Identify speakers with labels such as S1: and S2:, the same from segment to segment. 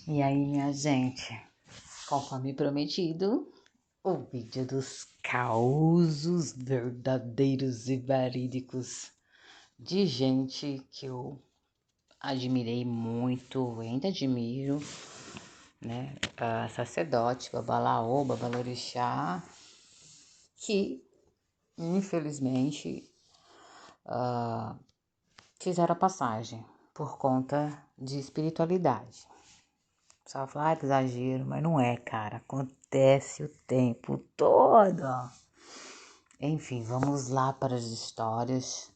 S1: E aí, minha gente, conforme prometido, o vídeo dos causos verdadeiros e verídicos de gente que eu admirei muito, ainda admiro, né? Sacerdote, babalaô, babalorixá, que infelizmente fizeram a passagem por conta de espiritualidade. O pessoal fala, que exagero, mas não é, cara. Acontece o tempo todo. Enfim, vamos lá para as histórias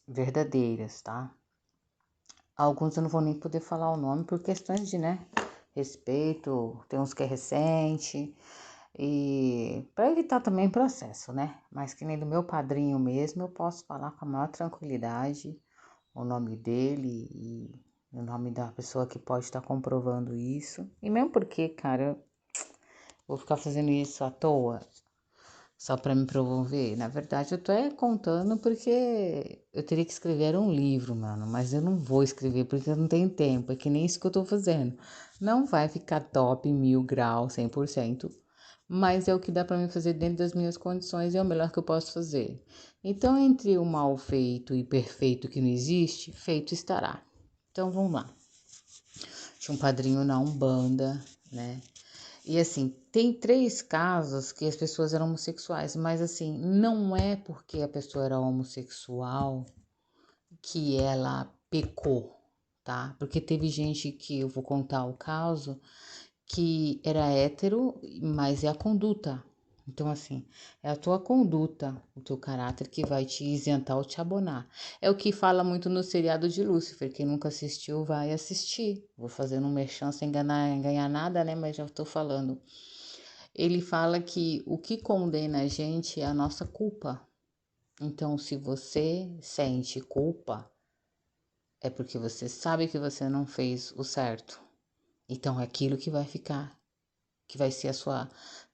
S1: verdadeiras, tá? Alguns eu não vou nem poder falar o nome por questões de, né, respeito, tem uns que é recente, e para evitar também processo, né? Mas que nem do meu padrinho mesmo, eu posso falar com a maior tranquilidade o nome dele e o nome da pessoa que pode estar comprovando isso. E mesmo porque, cara, eu vou ficar fazendo isso à toa, só para me promover. Na verdade, eu tô contando porque eu teria que escrever um livro, mano. Mas eu não vou escrever porque eu não tenho tempo. É que nem isso que eu tô fazendo. Não vai ficar top, 1000 graus, 100%. Mas é o que dá para mim fazer dentro das minhas condições e é o melhor que eu posso fazer. Então, entre o mal feito e perfeito que não existe, feito estará. Então, vamos lá. Tinha um padrinho na Umbanda, né? E assim, tem 3 casos que as pessoas eram homossexuais, mas assim, não é porque a pessoa era homossexual que ela pecou, tá? Porque teve gente que eu vou contar o caso que era hétero, mas é a conduta. Então, assim, é a tua conduta, o teu caráter que vai te isentar ou te abonar. É o que fala muito no seriado de Lúcifer. Quem nunca assistiu, vai assistir. Vou fazendo um merchan sem ganhar nada, né? Mas já tô falando. Ele fala que o que condena a gente é a nossa culpa. Então, se você sente culpa, é porque você sabe que você não fez o certo. Então, é aquilo que vai ficar, que vai ser a sua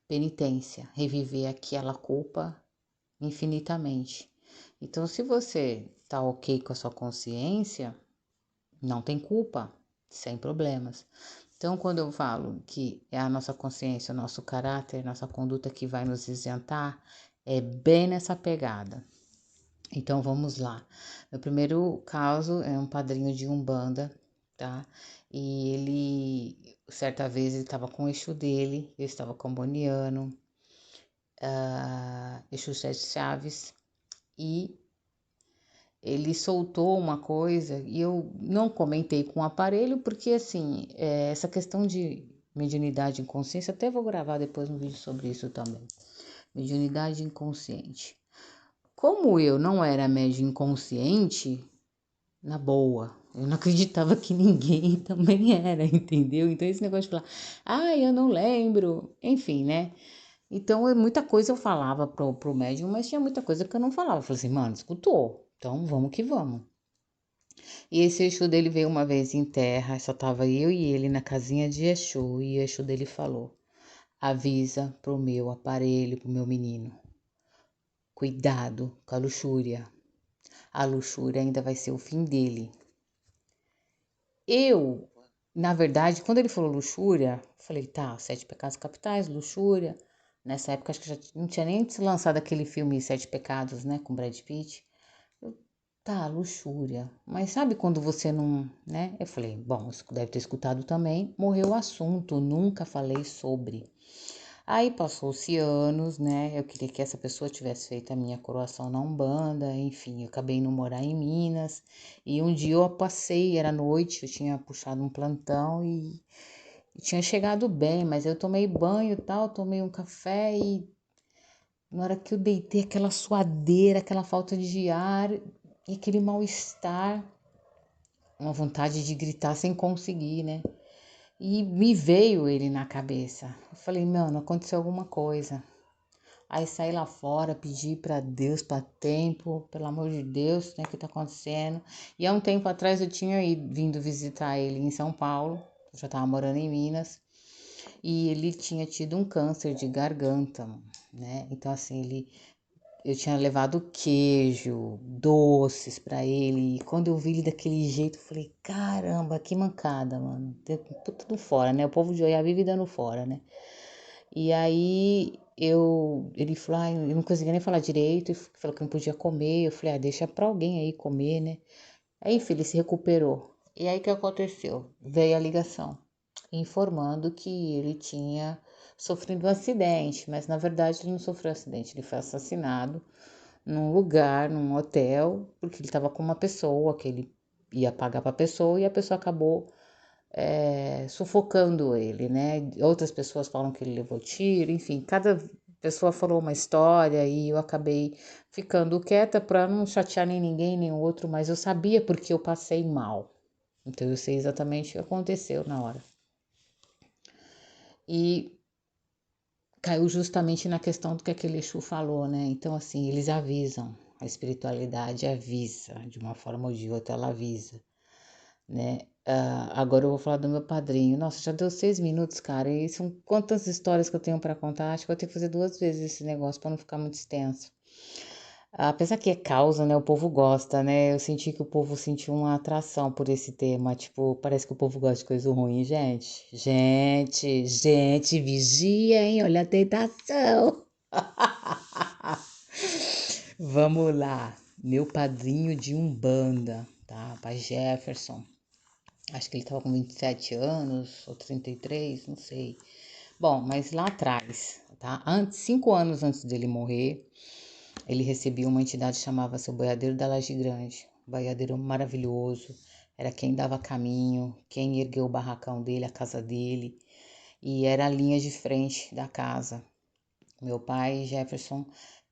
S1: penitência, reviver aquela culpa infinitamente. Então, se você tá ok com a sua consciência, não tem culpa, sem problemas. Então, quando eu falo que é a nossa consciência, o nosso caráter, nossa conduta que vai nos isentar, é bem nessa pegada. Então, vamos lá. Meu primeiro caso é um padrinho de Umbanda, tá? E ele, certa vez, ele estava com o Exu dele, eu estava comboniano, Exu Sete Chaves, e ele soltou uma coisa e eu não comentei com o aparelho, porque assim, essa questão de mediunidade inconsciente, até vou gravar depois um vídeo sobre isso também. Mediunidade inconsciente. Como eu não era médium inconsciente, na boa, eu não acreditava que ninguém também era, entendeu? Então esse negócio de falar, eu não lembro, enfim, né? Então, muita coisa eu falava pro médium, mas tinha muita coisa que eu não falava. Eu falei assim, mano, escutou, então vamos que vamos. E esse Exu dele veio uma vez em terra, só tava eu e ele na casinha de Exu, e o Exu dele falou: avisa pro meu aparelho, pro meu menino, cuidado com a luxúria. A luxúria ainda vai ser o fim dele. Eu, na verdade, quando ele falou luxúria, falei, tá, 7 pecados capitais, luxúria. Nessa época, acho que já não tinha nem se lançado aquele filme Sete Pecados, né, com Brad Pitt. Tá, luxúria. Mas sabe quando você não, né? Eu falei, bom, você deve ter escutado também. Morreu o assunto, nunca falei sobre. Aí passou-se anos, né? Eu queria que essa pessoa tivesse feito a minha coroação na Umbanda, enfim, eu acabei indo morar em Minas. E um dia eu passei, era noite, eu tinha puxado um plantão e tinha chegado bem, mas eu tomei banho e tal, tomei um café e na hora que eu deitei, aquela suadeira, aquela falta de ar e aquele mal-estar, uma vontade de gritar sem conseguir, né? E me veio ele na cabeça. Eu falei, mano, aconteceu alguma coisa. Aí saí lá fora, pedi pra Deus, pra tempo, pelo amor de Deus, né, o que tá acontecendo? E há um tempo atrás eu tinha vindo visitar ele em São Paulo, eu já tava morando em Minas, e ele tinha tido um câncer de garganta, né? Então, assim, ele eu tinha levado queijo, doces pra ele. E quando eu vi ele daquele jeito, eu falei, caramba, que mancada, mano. Deu tudo fora, né? O povo de Oiá vive dando fora, né? E aí ele falou, eu não conseguia nem falar direito, e falou que não podia comer. Eu falei, deixa pra alguém aí comer, né? Aí, enfim, ele se recuperou. E aí, o que aconteceu? Veio a ligação, informando que ele tinha sofrido um acidente, mas na verdade ele não sofreu acidente, ele foi assassinado num lugar, num hotel, porque ele estava com uma pessoa que ele ia pagar para a pessoa e a pessoa acabou sufocando ele, né? Outras pessoas falam que ele levou tiro, enfim, cada pessoa falou uma história e eu acabei ficando quieta para não chatear nem ninguém, nem o outro, mas eu sabia porque eu passei mal. Então eu sei exatamente o que aconteceu na hora. E caiu justamente na questão do que aquele Exu falou, né? Então, assim, eles avisam, a espiritualidade avisa, de uma forma ou de outra ela avisa, né? Agora eu vou falar do meu padrinho. Nossa, já deu 6 minutos, cara, e são quantas histórias que eu tenho para contar, acho que eu vou ter que fazer 2 vezes esse negócio para não ficar muito extenso. Apesar que é causa, né? O povo gosta, né? Eu senti que o povo sentiu uma atração por esse tema. Tipo, parece que o povo gosta de coisa ruim, gente. Gente, vigia, hein? Olha a tentação. Vamos lá. Meu padrinho de Umbanda, tá? Pai Jefferson. Acho que ele tava com 27 anos ou 33, não sei. Bom, mas lá atrás, tá? 5 anos antes dele morrer, ele recebia uma entidade que chamava-se o Boiadeiro da Laje Grande. Um boiadeiro maravilhoso, era quem dava caminho, quem ergueu o barracão dele, a casa dele, e era a linha de frente da casa. Meu pai, Jefferson,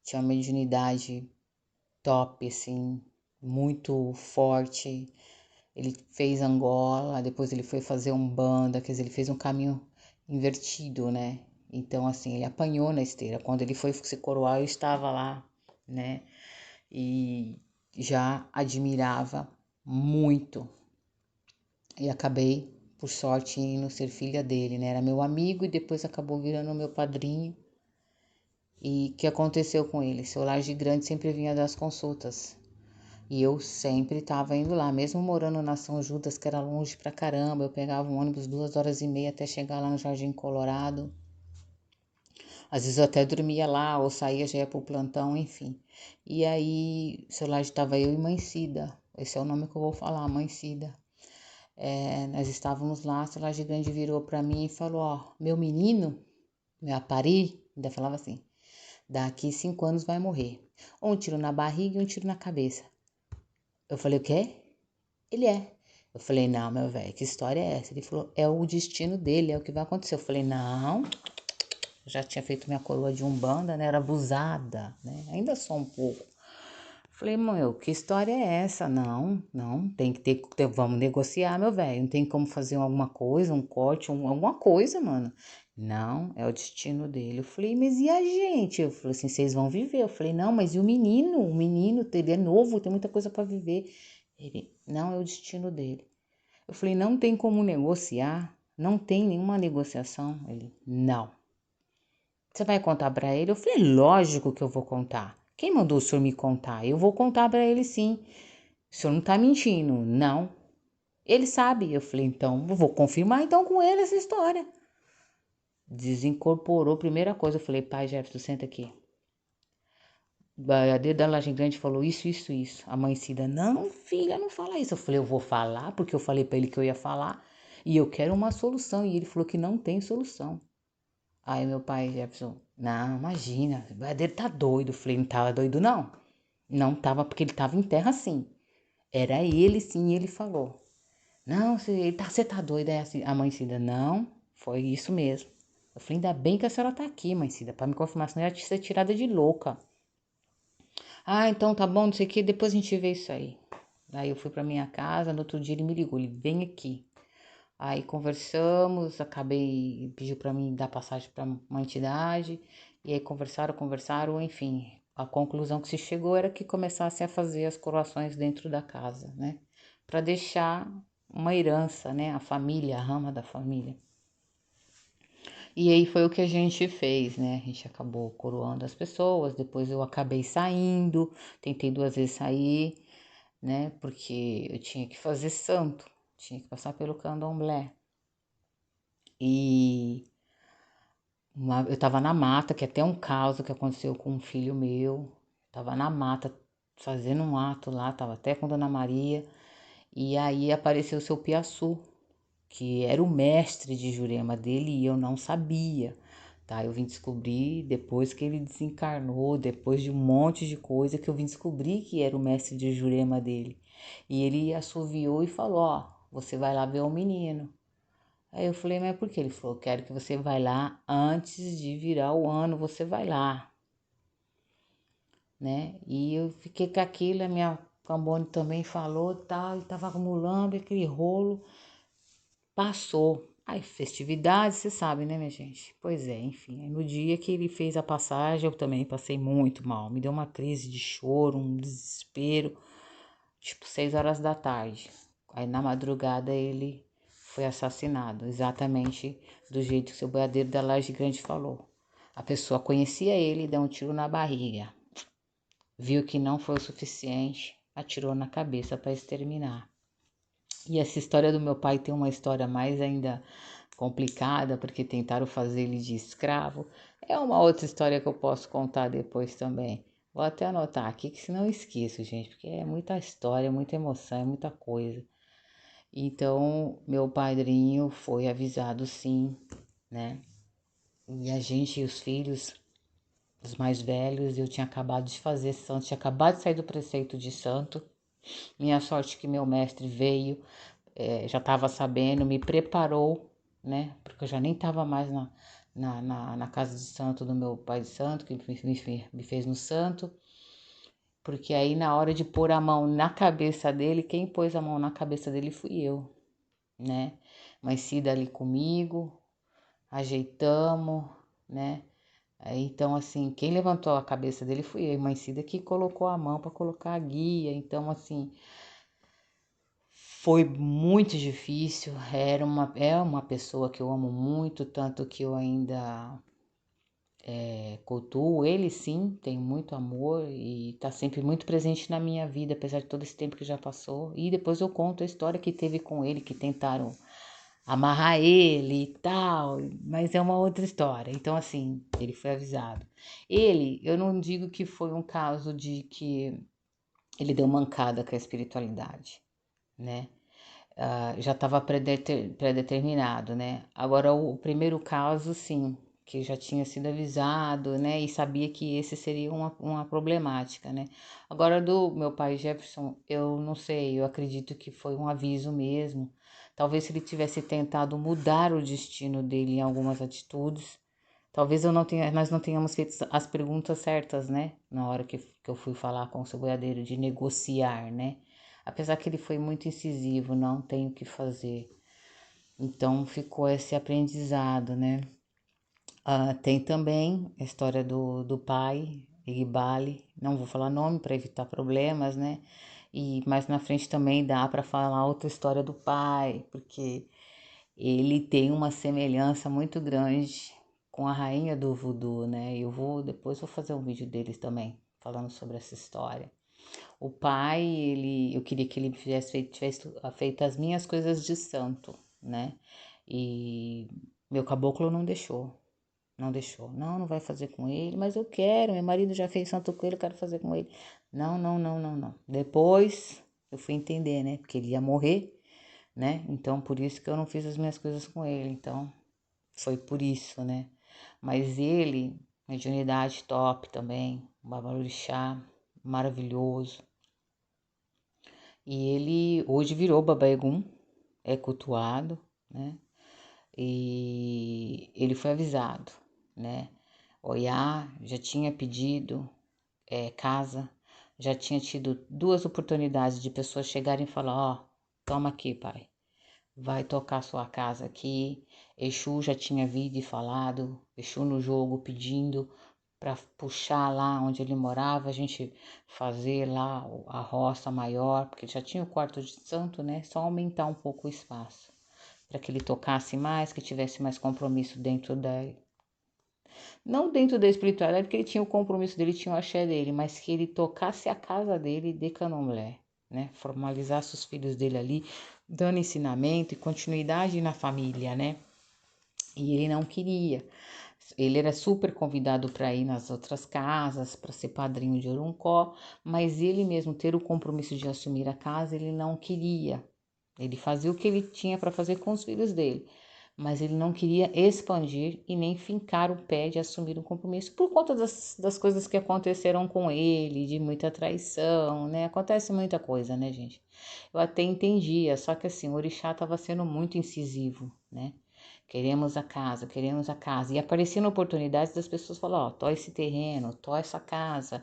S1: tinha uma mediunidade top, assim, muito forte. Ele fez Angola, depois ele foi fazer Umbanda, quer dizer, ele fez um caminho invertido, né? Então, assim, ele apanhou na esteira. Quando ele foi se coroar, eu estava lá, né? E já admirava muito. E acabei, por sorte, indo ser filha dele, né? Era meu amigo e depois acabou virando meu padrinho. E o que aconteceu com ele? Seu Laje Grande sempre vinha das consultas. E eu sempre estava indo lá, mesmo morando na São Judas, que era longe pra caramba. Eu pegava um ônibus 2 horas e meia até chegar lá no Jardim Colorado. Às vezes eu até dormia lá, ou saía, já ia pro plantão, enfim. E aí, seu Laje estava eu e Mãe Cida. Esse é o nome que eu vou falar, Mãe Cida. Nós estávamos lá, seu Laje Grande virou pra mim e falou, ó, meu menino, meu apari, ainda falava assim, daqui 5 anos vai morrer. Um tiro na barriga e um tiro na cabeça. Eu falei, o quê? Ele é. Eu falei, não, meu velho, que história é essa? Ele falou, é o destino dele, é o que vai acontecer. Eu falei, não, eu já tinha feito minha coroa de Umbanda, né? Era abusada, né? Ainda sou um pouco. Eu falei, meu, que história é essa? Não, tem que ter, vamos negociar, meu velho. Não tem como fazer alguma coisa, um corte, alguma coisa, mano. Não, é o destino dele. Eu falei, mas e a gente? Eu falei assim, vocês vão viver. Eu falei, não, mas e o menino? O menino, ele é novo, tem muita coisa para viver. Ele, não, é o destino dele. Eu falei, não tem como negociar? Não tem nenhuma negociação? Ele, não. Você vai contar para ele? Eu falei, lógico que eu vou contar. Quem mandou o senhor me contar? Eu vou contar para ele sim. O senhor não tá mentindo? Não. Ele sabe. Eu falei, então, eu vou confirmar então com ele essa história. Desincorporou, primeira coisa. Eu falei, pai Jefferson, senta aqui. A da Laje Grande falou isso. A mãe Cida, não, filha, não fala isso. Eu falei, eu vou falar, porque eu falei para ele que eu ia falar. E eu quero uma solução. E ele falou que não tem solução. Aí meu pai Jefferson, não, imagina, o boiadeiro tá doido. Eu falei, não tava doido não. Não tava, porque ele tava em terra sim. Era ele sim, ele falou. Não, você tá doida, é assim. A mãe Cida, não, foi isso mesmo. Eu falei, ainda bem que a senhora tá aqui, mãe Cida, pra me confirmar, senão eu ia ser tirada de louca. Ah, então tá bom, não sei o que, depois a gente vê isso aí. Aí eu fui pra minha casa, no outro dia ele me ligou, ele vem aqui. Aí conversamos, acabei, pediu para mim dar passagem para uma entidade, e aí conversaram, enfim. A conclusão que se chegou era que começasse a fazer as coroações dentro da casa, né? Para deixar uma herança, né? A família, a rama da família. E aí foi o que a gente fez, né? A gente acabou coroando as pessoas, depois eu acabei saindo, tentei 2 vezes sair, né? Porque eu tinha que fazer santo, tinha que passar pelo candomblé. E eu tava na mata, que é até um caso que aconteceu com um filho meu. Tava na mata fazendo um ato lá, tava até com Dona Maria. E aí apareceu o seu Piaçu, que era o mestre de Jurema dele e eu não sabia, tá? Eu vim descobrir depois que ele desencarnou, depois de um monte de coisa que eu vim descobrir que era o mestre de Jurema dele. E ele assoviou e falou, ó, você vai lá ver o menino. Aí eu falei, mas por quê? Ele falou, quero que você vá lá antes de virar o ano, você vai lá, né? E eu fiquei com aquilo, a minha Cambone também falou, tal, e tava acumulando aquele rolo. Passou. Aí, festividade, você sabe, né, minha gente? Pois é, enfim. Aí, no dia que ele fez a passagem, eu também passei muito mal. Me deu uma crise de choro, um desespero. Tipo, 6 horas da tarde. Aí, na madrugada, ele foi assassinado. Exatamente do jeito que o seu boiadeiro da Laje Grande falou. A pessoa conhecia ele e deu um tiro na barriga. Viu que não foi o suficiente, atirou na cabeça para exterminar. E essa história do meu pai tem uma história mais ainda complicada, porque tentaram fazer ele de escravo. É uma outra história que eu posso contar depois também. Vou até anotar aqui, que senão eu esqueço, gente, porque é muita história, muita emoção, é muita coisa. Então, meu padrinho foi avisado sim, né? E a gente e os filhos, os mais velhos, eu tinha acabado de fazer santo, tinha acabado de sair do preceito de santo. Minha sorte que meu mestre veio, já estava sabendo, me preparou, né? Porque eu já nem estava mais na casa de santo do meu pai de santo, que me fez no santo. Porque aí na hora de pôr a mão na cabeça dele, quem pôs a mão na cabeça dele fui eu, né? Mas Cida ali comigo, ajeitamos, né? Então, assim, quem levantou a cabeça dele fui eu, mas Cida que colocou a mão para colocar a guia. Então, assim, foi muito difícil, é uma pessoa que eu amo muito, tanto que eu ainda cultuo ele sim, tenho muito amor e tá sempre muito presente na minha vida, apesar de todo esse tempo que já passou. E depois eu conto a história que teve com ele, que tentaram amarrar ele e tal, mas é uma outra história. Então, assim, ele foi avisado. Ele, eu não digo que foi um caso de que ele deu mancada com a espiritualidade, né? Já estava pré-determinado, né? Agora, o primeiro caso, sim, que já tinha sido avisado, né? E sabia que esse seria uma problemática, né? Agora, do meu pai Jefferson, eu não sei, eu acredito que foi um aviso mesmo. Talvez se ele tivesse tentado mudar o destino dele em algumas atitudes, talvez nós não tenhamos feito as perguntas certas, né? Na hora que eu fui falar com o seu boiadeiro de negociar, né? Apesar que ele foi muito incisivo, não tem o que fazer. Então ficou esse aprendizado, né? Tem também a história do pai, Igbale, não vou falar nome para evitar problemas, né? E mais na frente também dá para falar outra história do pai, porque ele tem uma semelhança muito grande com a rainha do voodoo, né? Depois vou fazer um vídeo deles também, falando sobre essa história. O pai, eu queria que ele tivesse feito as minhas coisas de santo, né? E meu caboclo não deixou, não deixou. Não, não vai fazer com ele, mas eu quero, meu marido já fez santo com ele, eu quero fazer com ele. Não, não, não, não, não. Depois eu fui entender, né? Porque ele ia morrer, né? Então, por isso que eu não fiz as minhas coisas com ele. Então, foi por isso, né? Mas ele, mediunidade top também, um babalorixá maravilhoso. E ele hoje virou Baba Egum, é cultuado, né? E ele foi avisado, né? Oiá já tinha pedido casa, já tinha tido 2 oportunidades de pessoas chegarem e falar, ó, toma aqui, pai, vai tocar sua casa aqui. Exu já tinha vindo e falado, Exu no jogo pedindo para puxar lá onde ele morava, a gente fazer lá a roça maior, porque já tinha o quarto de santo, né? Só aumentar um pouco o espaço. para que ele tocasse mais, que tivesse mais compromisso não dentro da espiritualidade, porque ele tinha o compromisso dele, tinha o axé dele, mas que ele tocasse a casa dele de candomblé, né? Formalizasse os filhos dele ali, dando ensinamento e continuidade na família, né? E ele não queria. Ele era super convidado para ir nas outras casas, para ser padrinho de Oruncó, mas ele mesmo ter o compromisso de assumir a casa, ele não queria. Ele fazia o que ele tinha para fazer com os filhos dele, mas ele não queria expandir e nem fincar o pé de assumir um compromisso por conta das coisas que aconteceram com ele, de muita traição, né? Acontece muita coisa, né, gente? Eu até entendia, só que assim, o orixá estava sendo muito incisivo, né? Queremos a casa, queremos a casa. E apareciam oportunidades das pessoas falar, ó, tó esse terreno, tó essa casa.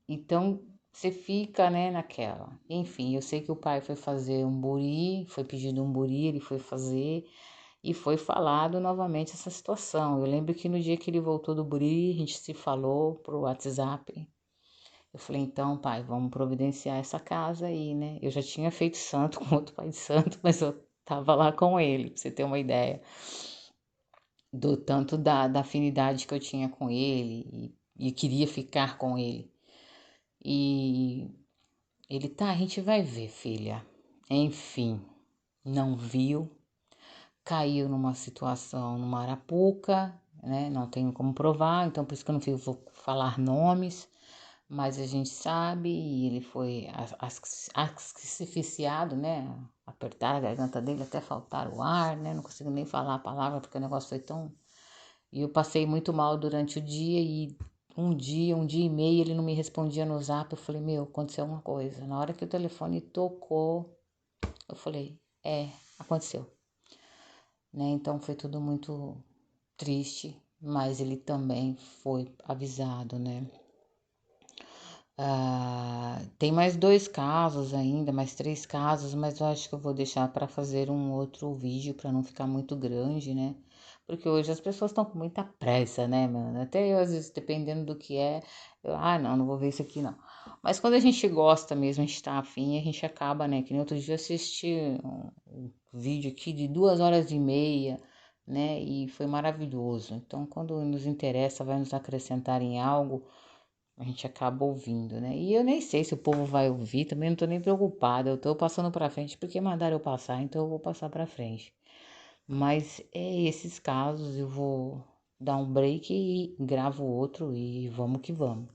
S1: Então, você fica, né, naquela. Enfim, eu sei que o pai foi fazer um buri, foi pedido um buri, ele foi fazer e foi falado novamente essa situação. Eu lembro que no dia que ele voltou do buri, a gente se falou pro WhatsApp. Eu falei, então, pai, vamos providenciar essa casa aí, né? Eu já tinha feito santo com outro pai de santo, mas eu tava lá com ele, pra você ter uma ideia do tanto da afinidade que eu tinha com ele e queria ficar com ele. E ele, tá, a gente vai ver, filha. Enfim, não viu, caiu numa situação numa arapuca, né? Não tenho como provar, então por isso que eu não vou falar nomes, mas a gente sabe, e ele foi asfixiado, né? Apertar a garganta dele até faltar o ar, né? Não consigo nem falar a palavra porque o negócio foi tão. E eu passei muito mal durante o dia e um dia e meio, ele não me respondia no zap. Eu falei, meu, aconteceu uma coisa. Na hora que o telefone tocou, eu falei, aconteceu. Né? Então foi tudo muito triste, mas ele também foi avisado, né? Tem mais 2 casos ainda, mais 3 casos, mas eu acho que eu vou deixar para fazer um outro vídeo para não ficar muito grande, né? Porque hoje as pessoas estão com muita pressa, né, mano? Até eu, às vezes, dependendo do que é, não vou ver isso aqui, não. Mas quando a gente gosta mesmo, a gente tá afim, a gente acaba, né? Que nem outro dia eu assisti um vídeo aqui de 2 horas e meia, né? E foi maravilhoso. Então, quando nos interessa, vai nos acrescentar em algo, a gente acaba ouvindo, né? E eu nem sei se o povo vai ouvir, também não tô nem preocupada. Eu tô passando pra frente porque mandaram eu passar, então eu vou passar pra frente. Mas esses casos eu vou dar um break e gravo outro e vamos que vamos.